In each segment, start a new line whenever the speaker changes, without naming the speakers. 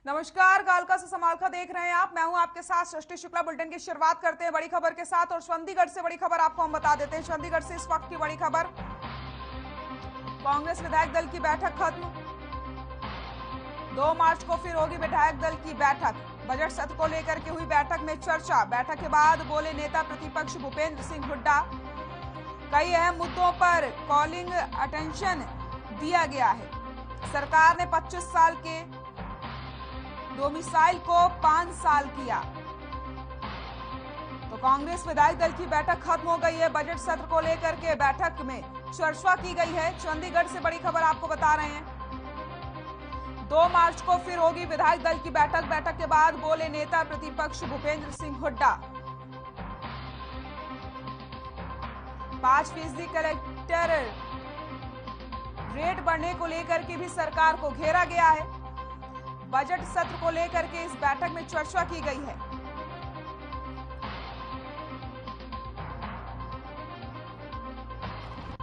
नमस्कार, कालका से समालखा देख रहे हैं आप। मैं हूं आपके साथ सृष्टि शुक्ला। बुलेटिन की शुरुआत करते हैं बड़ी खबर के साथ और चंडीगढ़ से बड़ी खबर आपको हम बता देते हैं। चंडीगढ़ से इस वक्त की बड़ी खबर, कांग्रेस विधायक दल की बैठक खत्म। 2 मार्च को फिर होगी विधायक दल की बैठक। बजट सत्र को लेकर के हुई बैठक में चर्चा। बैठक के बाद बोले नेता प्रतिपक्ष भूपेंद्र सिंह हुड्डा, कई अहम मुद्दों पर कॉलिंग अटेंशन दिया गया है। सरकार ने 25 साल के डोमिसाइल को 5 साल किया। तो कांग्रेस विधायक दल की बैठक खत्म हो गई है। बजट सत्र को लेकर के बैठक में चर्चा की गई है। चंडीगढ़ से बड़ी खबर आपको बता रहे हैं। 2 मार्च को फिर होगी विधायक दल की बैठक। बैठक के बाद बोले नेता प्रतिपक्ष भूपेंद्र सिंह हुड्डा। 5% कलेक्टर रेट बढ़ने को लेकर के भी सरकार को घेरा गया है। बजट सत्र को लेकर के इस बैठक में चर्चा की गई है।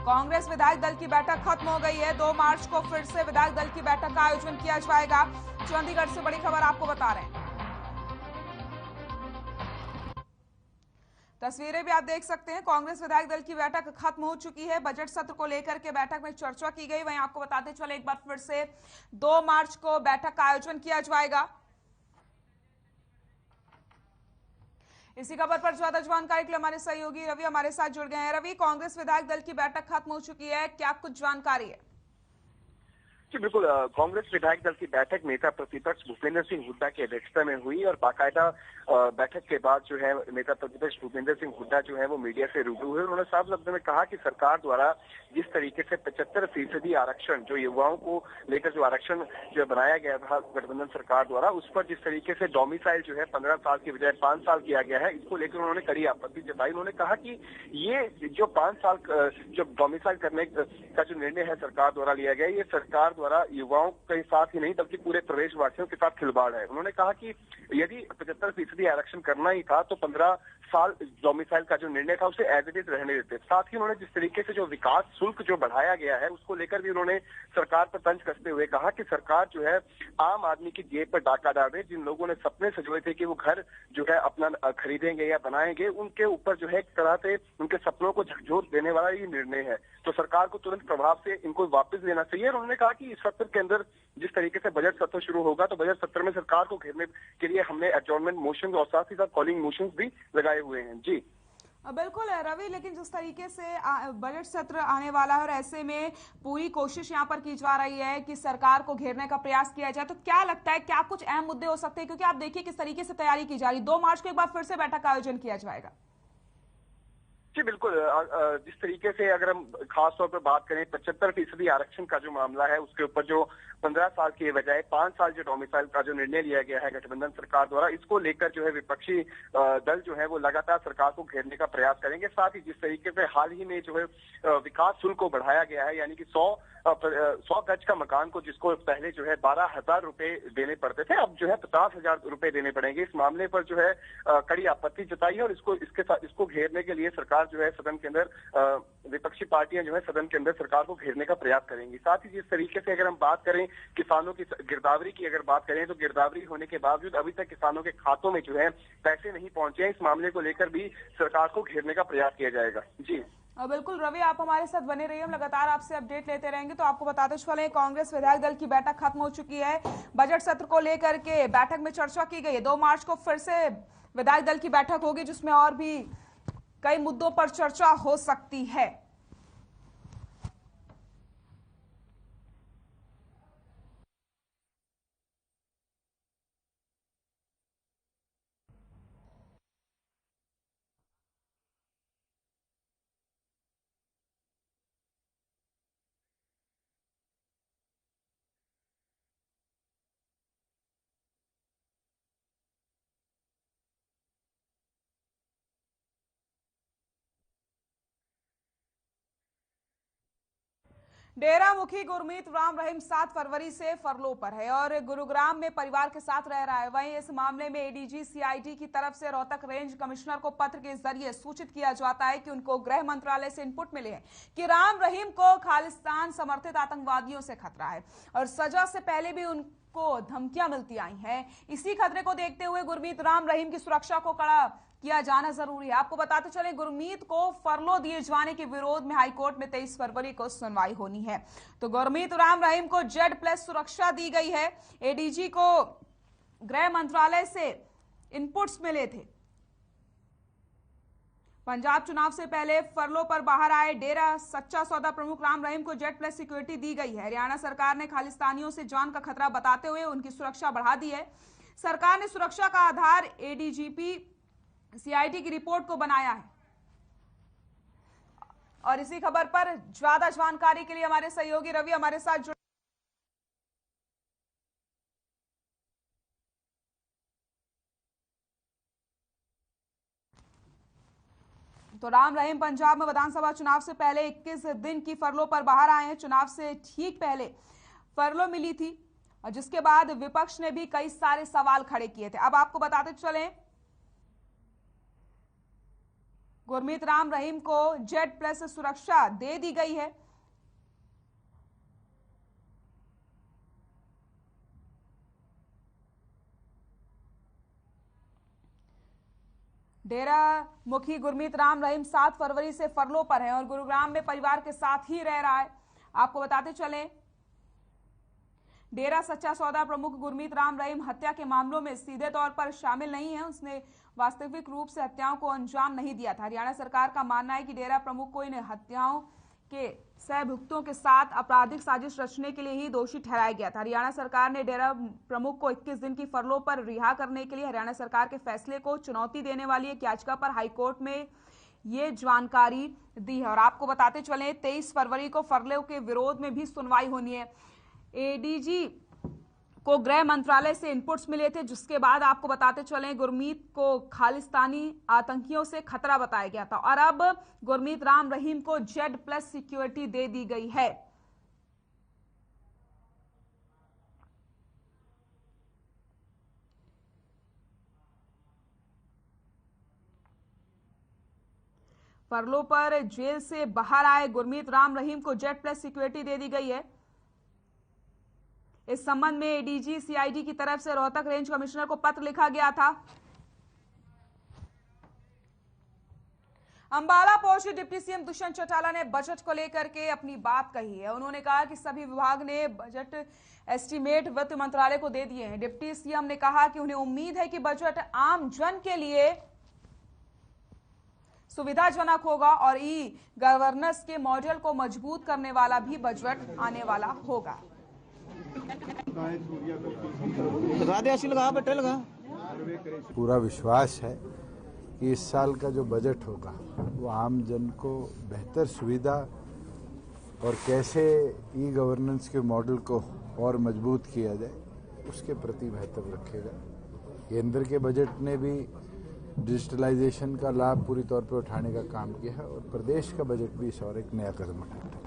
कांग्रेस विधायक दल की बैठक खत्म हो गई है। 2 मार्च को फिर से विधायक दल की बैठक का आयोजन किया जाएगा। चंडीगढ़ से बड़ी खबर आपको बता रहे हैं। तस्वीरें भी आप देख सकते हैं। कांग्रेस विधायक दल की बैठक खत्म हो चुकी है। बजट सत्र को लेकर के बैठक में चर्चा की गई। वहीं आपको बताते चले एक बार फिर से 2 मार्च को बैठक का आयोजन किया जाएगा। इसी खबर पर ज्यादा जानकारी के लिए हमारे सहयोगी रवि हमारे साथ जुड़ गए हैं। रवि, कांग्रेस विधायक दल की बैठक खत्म हो चुकी है, क्या कुछ जानकारी है?
जी बिल्कुल। कांग्रेस विधायक दल की बैठक नेता प्रतिपक्ष भूपेंद्र सिंह हुड्डा की अध्यक्षता में हुई और बाकायदा बैठक के बाद जो है नेता प्रतिपक्ष भूपेंद्र सिंह हुड्डा जो है वो मीडिया से रूबरू हुए। उन्होंने साफ शब्दों में कहा कि सरकार द्वारा जिस तरीके से 75% आरक्षण जो युवाओं को लेकर जो आरक्षण जो बनाया गया था गठबंधन सरकार द्वारा, उस पर जिस तरीके से डोमिसाइल जो है 15 साल की बजाय 5 साल किया गया है, इसको लेकर उन्होंने कड़ी आपत्ति जताई। उन्होंने कहा कि ये जो 5 साल जो डोमिसाइल करने का जो निर्णय है सरकार द्वारा लिया गया, ये सरकार द्वारा युवाओं के साथ ही नहीं बल्कि पूरे प्रदेशवासियों के साथ खिलवाड़ है। उन्होंने कहा कि यदि 75% आरक्षण करना ही था तो 15 साल डोमिसाइल का जो निर्णय था उसे एज इट इज रहने देते। साथ ही उन्होंने जिस तरीके से जो विकास शुल्क जो बढ़ाया गया है उसको लेकर भी उन्होंने सरकार पर तंज कसते हुए कहा कि सरकार जो है आम आदमी की जेब पर डाका डाल रही है। जिन लोगों ने सपने सजोए थे कि वो घर जो है अपना खरीदेंगे या बनाएंगे, उनके ऊपर जो है एक तरह से उनके सपनों को झकझोर देने वाला ये निर्णय है। तो सरकार को तुरंत प्रभाव से इनको वापस लेना चाहिए। और उन्होंने कहा कि इस सत्र के अंदर जिस तरीके से बजट सत्र शुरू होगा तो बजट सत्र में सरकार को घेरने के लिए हमने एडजॉर्नमेंट मोशन और साथ ही साथ कॉलिंग मोशंस भी लगाए हुए हैं। जी
बिल्कुल है रवि, लेकिन जिस तरीके से बजट सत्र आने वाला है और ऐसे में पूरी कोशिश यहाँ पर की जा रही है कि सरकार को घेरने का प्रयास किया जाए, तो क्या लगता है क्या कुछ अहम मुद्दे हो सकते हैं? क्योंकि आप देखिए किस तरीके से तैयारी की जा रही है। 2 मार्च को एक बार फिर से बैठक का आयोजन किया जाएगा।
जी बिल्कुल। जिस तरीके से अगर हम खास तौर पर बात करें 75% आरक्षण का जो मामला है उसके ऊपर जो 15 साल के बजाय 5 साल जो डोमिसाइल का जो निर्णय लिया गया है गठबंधन सरकार द्वारा, इसको लेकर जो है विपक्षी दल जो है वो लगातार सरकार को घेरने का प्रयास करेंगे। साथ ही जिस तरीके से हाल ही में जो है विकास शुल्क को बढ़ाया गया है, यानी कि 100 गज का मकान को जिसको पहले जो है 12,000 रुपए देने पड़ते थे, अब जो है 50,000 रुपए देने पड़ेंगे। इस मामले पर जो है कड़ी आपत्ति जताई है और इसको घेरने के लिए सरकार जो है सदन के अंदर विपक्षी पार्टियां जो है सदन के अंदर सरकार को घेरने का प्रयास करेंगी। साथ ही जिस तरीके से अगर हम बात करें किसानों की गिरदावरी की अगर बात करें तो गिरदावरी होने के बावजूद अभी तक किसानों के खातों में जो है पैसे नहीं पहुंचे हैं। इस मामले को लेकर भी सरकार को घेरने का प्रयास किया जाएगा। जी
बिल्कुल रवि, आप हमारे साथ बने रहिए, हम लगातार आपसे अपडेट लेते रहेंगे। तो आपको बताते चले कांग्रेस विधायक दल की बैठक खत्म हो चुकी है। बजट सत्र को लेकर के बैठक में चर्चा की गई है। 2 मार्च को फिर से विधायक दल की बैठक होगी जिसमें और भी कई मुद्दों पर चर्चा हो सकती है। डेरा मुखी गुरमीत राम रहीम 7 फरवरी से फरलो पर है और गुरुग्राम में परिवार के साथ रह रहा है। वहीं इस मामले में एडीजी सीआईडी की तरफ से रोहतक रेंज कमिश्नर को पत्र के जरिए सूचित किया जाता है कि उनको गृह मंत्रालय से इनपुट मिले हैं कि राम रहीम को खालिस्तान समर्थित आतंकवादियों से खतरा है और सजा से पहले भी उनको धमकियां मिलती आई हैं। इसी खतरे को देखते हुए गुरमीत राम रहीम की सुरक्षा को कड़ा किया जाना जरूरी है। आपको बताते चले, गुरमीत को फरलो दिए जाने के विरोध में हाईकोर्ट में 23 फरवरी को सुनवाई होनी है। तो गुरमीत राम रहीम को Z+ सुरक्षा दी गई है। एडीजी को गृह मंत्रालय से इनपुट्स मिले थे। पंजाब चुनाव से पहले फरलो पर बाहर आए डेरा सच्चा सौदा प्रमुख राम रहीम को Z+ सिक्योरिटी दी गई है। हरियाणा सरकार ने खालिस्तानियों से जान का खतरा बताते हुए उनकी सुरक्षा बढ़ा दी है। सरकार ने सुरक्षा का आधार एडीजीपी सीआईडी की रिपोर्ट को बनाया है। और इसी खबर पर ज्यादा जानकारी के लिए हमारे सहयोगी रवि हमारे साथ जुड़े। तो राम रहीम पंजाब में विधानसभा चुनाव से पहले 21 दिन की फरलो पर बाहर आए हैं। चुनाव से ठीक पहले फरलो मिली थी और जिसके बाद विपक्ष ने भी कई सारे सवाल खड़े किए थे। अब आपको बताते चलें, गुरमीत राम रहीम को Z+ सुरक्षा दे दी गई है। डेरा मुखी गुरमीत राम रहीम 7 फरवरी से फरलो पर है और गुरुग्राम में परिवार के साथ ही रह रहा है। आपको बताते चलें, डेरा सच्चा सौदा प्रमुख गुरमीत राम रहीम हत्या के मामलों में सीधे तौर पर शामिल नहीं है। उसने वास्तविक रूप से हत्याओं को अंजाम नहीं दिया था। हरियाणा सरकार का मानना है कि डेरा प्रमुख को इन हत्याओं के सहभुक्तों के साथ आपराधिक साजिश रचने के लिए ही दोषी ठहराया गया था। हरियाणा सरकार ने डेरा प्रमुख को 21 दिन की फरलो पर रिहा करने के लिए हरियाणा सरकार के फैसले को चुनौती देने वाली एक याचिका पर हाईकोर्ट में ये जानकारी दी है। और आपको बताते चले, 23 फरवरी को फरलो के विरोध में भी सुनवाई होनी है। एडीजी को गृह मंत्रालय से इनपुट्स मिले थे, जिसके बाद आपको बताते चले गुरमीत को खालिस्तानी आतंकियों से खतरा बताया गया था और अब गुरमीत राम रहीम को Z+ सिक्योरिटी दे दी गई है। फरलो पर जेल से बाहर आए गुरमीत राम रहीम को Z+ सिक्योरिटी दे दी गई है। इस संबंध में एडीजी सीआईडी की तरफ से रोहतक रेंज कमिश्नर को पत्र लिखा गया था। अंबाला पहुंचे डिप्टी सीएम दुष्यंत चौटाला ने बजट को लेकर के अपनी बात कही है। उन्होंने कहा कि सभी विभाग ने बजट एस्टीमेट वित्त मंत्रालय को दे दिए हैं। डिप्टी सीएम ने कहा कि उन्हें उम्मीद है कि बजट आम जन के लिए सुविधाजनक होगा और ई-गवर्नेंस के मॉडल को मजबूत करने वाला भी बजट आने वाला होगा।
पूरा विश्वास है कि इस साल का जो बजट होगा वो आम जन को बेहतर सुविधा और कैसे ई-गवर्नेंस के मॉडल को और मजबूत किया जाए उसके प्रति बेहतर रखेगा। केंद्र के बजट ने भी डिजिटलाइजेशन का लाभ पूरी तौर पर उठाने का काम किया है और प्रदेश का बजट भी इस और एक नया कदम उठाता है।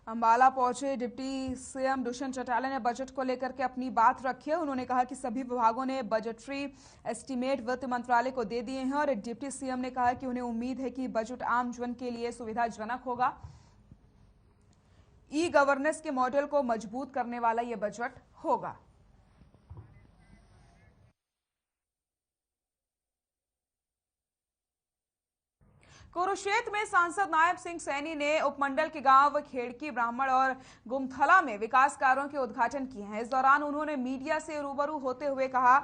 अंबाला पहुंचे डिप्टी सीएम दुष्यंत चौटाला ने बजट को लेकर के अपनी बात रखी है। उन्होंने कहा कि सभी विभागों ने बजटरी एस्टीमेट वित्त मंत्रालय को दे दिए हैं और डिप्टी सीएम ने कहा कि उन्हें उम्मीद है कि बजट आम जन के लिए सुविधाजनक होगा। ई-गवर्नेंस के मॉडल को मजबूत करने वाला यह बजट होगा। कुरुक्षेत्र में सांसद नायब सिंह सैनी ने उपमंडल के गांव खेड़की ब्राह्मण और गुमथला में विकास कार्यों के उद्घाटन किए हैं। इस दौरान उन्होंने मीडिया से रूबरू होते हुए कहा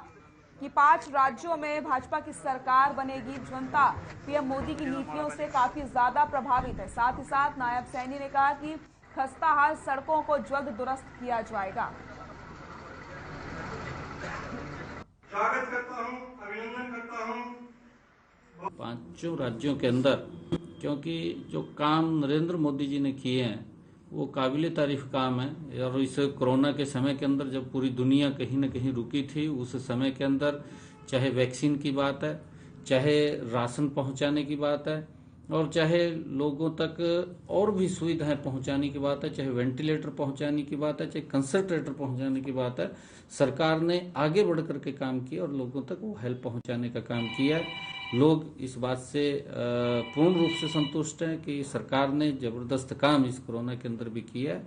कि 5 राज्यों में भाजपा की सरकार बनेगी। जनता पीएम मोदी की नीतियों से काफी ज्यादा प्रभावित है। साथ ही साथ नायब सैनी ने कहा कि खस्ता हाल सड़कों को जल्द दुरुस्त किया जाएगा।
स्वागत करता हूं, अभिनंदन करता हूं। 5 राज्यों के अंदर क्योंकि जो काम नरेंद्र मोदी जी ने किए हैं वो काबिल तारीफ काम है। और इस कोरोना के समय के अंदर जब पूरी दुनिया कहीं न कहीं रुकी थी, उस समय के अंदर चाहे वैक्सीन की बात है, चाहे राशन पहुंचाने की बात है, और चाहे लोगों तक और भी सुविधाएं पहुंचाने की बात है, चाहे वेंटिलेटर पहुंचाने की बात है, चाहे कंसंट्रेटर पहुंचाने की बात है, सरकार ने आगे बढ़ करके काम किया और लोगों तक वो हेल्प पहुंचाने का काम किया है। लोग इस बात से पूर्ण रूप से संतुष्ट हैं कि सरकार ने जबरदस्त काम इस कोरोना के अंदर भी किया है।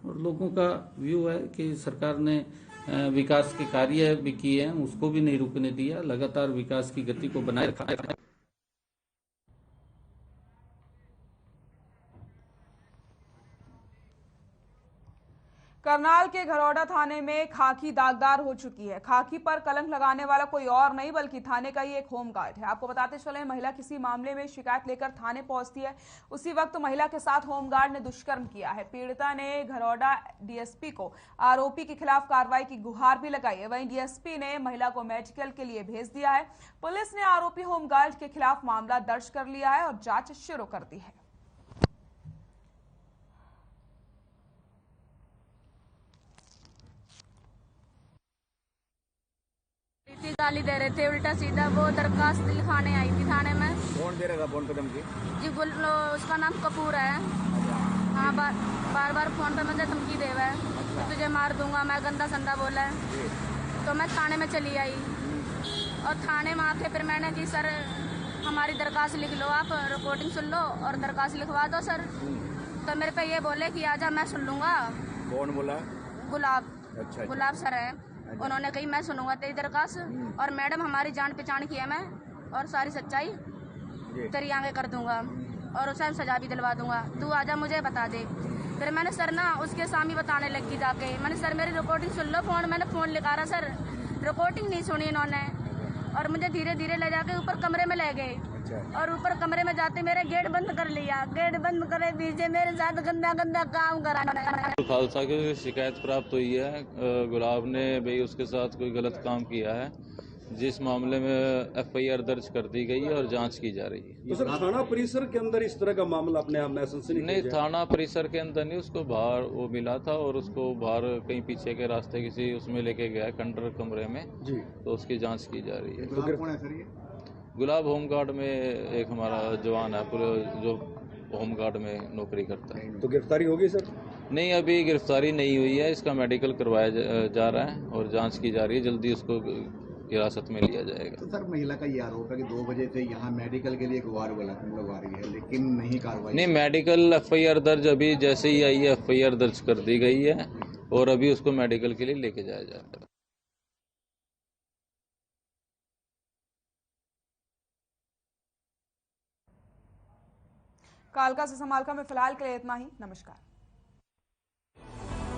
और लोगों का व्यू है कि सरकार ने विकास के कार्य भी किए हैं, उसको भी नहीं रुकने दिया, लगातार विकास की गति को बनाए रखा है।
करनाल के घरौड़ा थाने में खाकी दागदार हो चुकी है। खाकी पर कलंक लगाने वाला कोई और नहीं बल्कि थाने का ही एक होमगार्ड है। आपको बताते चले, महिला किसी मामले में शिकायत लेकर थाने पहुंचती है, उसी वक्त महिला के साथ होमगार्ड ने दुष्कर्म किया है। पीड़िता ने घरौड़ा डीएसपी को आरोपी के खिलाफ कार्रवाई की गुहार भी लगाई है। वहीं डीएसपी ने महिला को मेडिकल के लिए भेज दिया है। पुलिस ने आरोपी होमगार्ड के खिलाफ मामला दर्ज कर लिया है और जांच शुरू कर दी है।
गाली दे रहे थे उल्टा सीधा। वो दरखास्त लिखाने आई थी थाने में।
कौन दे रहा फोन पे धमकी?
जी बोलो, उसका नाम कपूर है। हाँ, बार बार फोन पे मुझे धमकी दे रहा है कि तुझे मार दूंगा, मैं गंदा संदा बोला है। तो मैं थाने में चली आई और थाने में आके फिर मैंने कि सर हमारी दरखास्त लिख लो, आप रिकॉर्डिंग सुन लो और दरखास्त लिखवा दो सर। तो मेरे पे ये बोले कि आजा मैं सुन लूंगा।
कौन बोला?
गुलाब।
अच्छा।
गुलाब सर है। उन्होंने कही मैं सुनूंगा तेरी दरखास्त और मैडम हमारी जान पहचान की है मैं, और सारी सच्चाई तेरी आगे कर दूंगा और उसे सजा भी दिलवा दूंगा। तू आजा मुझे बता दे। फिर मैंने सर ना उसके सामने बताने लगी जाके, मैंने सर मेरी रिकॉर्डिंग सुन लो। मैंने फोन लिखा रहा सर, रिकॉर्डिंग नहीं सुनी इन्होंने और मुझे धीरे धीरे ले जाके ऊपर कमरे में ले गए। और ऊपर कमरे में जाते मेरे गेट बंद कर लिया। गेट बंद करे पीछे मेरे साथ गंदा गंदा काम करा।
खालसा की शिकायत प्राप्त हुई है, गुलाब ने भाई उसके साथ कोई गलत काम किया है, जिस मामले में एफआईआर दर्ज कर दी गई है और जांच की जा रही है।
तो सर थाना परिसर के अंदर इस तरह का मामला अपने आप में
नहीं, थाना परिसर के अंदर नहीं, उसको बाहर वो मिला था और उसको बाहर कहीं पीछे के रास्ते किसी उसमें लेके गया कंटर कमरे में जी, तो उसकी जांच की जा रही है।
तो कौन है सर ये?
गुलाब होमगार्ड में एक हमारा जवान है पूरे जो होमगार्ड में नौकरी करता है।
तो गिरफ्तारी होगी सर?
नहीं, अभी गिरफ्तारी नहीं हुई है, इसका मेडिकल करवाया जा रहा है और जांच की जा रही है, जल्दी उसको हिरासत में लिया जाएगा।
तो सर महिला का ये आरोप है कि 2 बजे से यहाँ मेडिकल के लिए गुहार लगवा रही है लेकिन नहीं कार्रवाई।
नहीं, मेडिकल एफआईआर दर्ज अभी जैसे ही आई है एफआईआर दर्ज कर दी गई है और अभी उसको मेडिकल के लिए लेके जाया जाएगा।
कालका से समालका में फिलहाल के लिए इतना ही। नमस्कार।